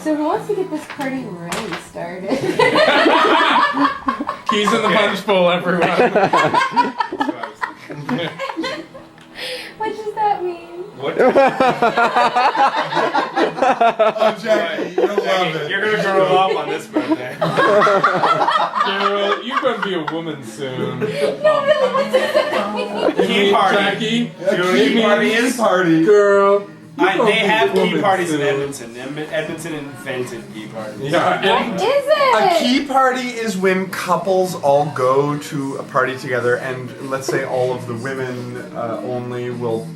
So who wants to get this party really started? Keys in the punch bowl, everyone. What does that mean? What? Oh, Jackie, you'll love it. You're gonna grow up on this birthday. Girl, you're gonna be a woman soon. No, really, what does that mean? Key party. Jackie, Do you know what a key party is? Party. girl. They have key parties in soon. Edmonton. Edmonton invented key parties. Yeah. What is A it? key party is when couples all go to a party together, and let's say all of the women only will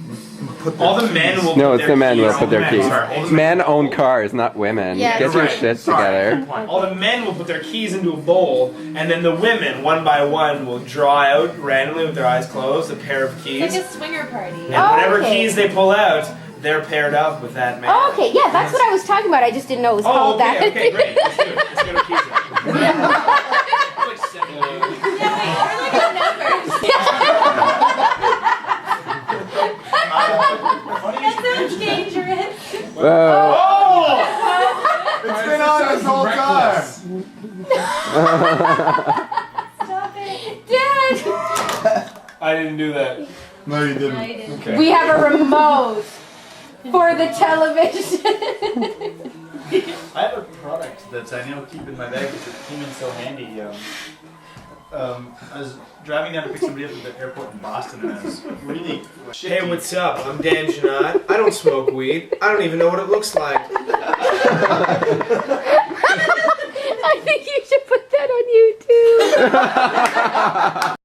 put their All the men keys. will. No, put it's their the men will keys- put their men, keys. sorry, all the Men own cars, not women. Yeah, Get your right. shit Sorry. together. All the men will put their keys into a bowl, and then the women, one by one, will draw out randomly with their eyes closed a pair of keys. It's like a swinger party. And whatever okay. keys they pull out, they're paired up with that man. Oh, okay, yeah, that's what I was talking about. I just didn't know it was called okay, that. okay, great. Let's do it. Let's get our keys out. Like 7 That sounds dangerous. Whoa. Oh! It's been on this whole time. Stop it. Dad! I didn't do that. No, you didn't. Okay. We have a remote for the television. I have a product that I now keep in my bag because it came in so handy. I was driving down to pick somebody up at the airport in Boston, and I was really shaky. Hey, what's up? I'm Dan Janot. I don't smoke weed. I don't even know what it looks like. I think you should put that on YouTube.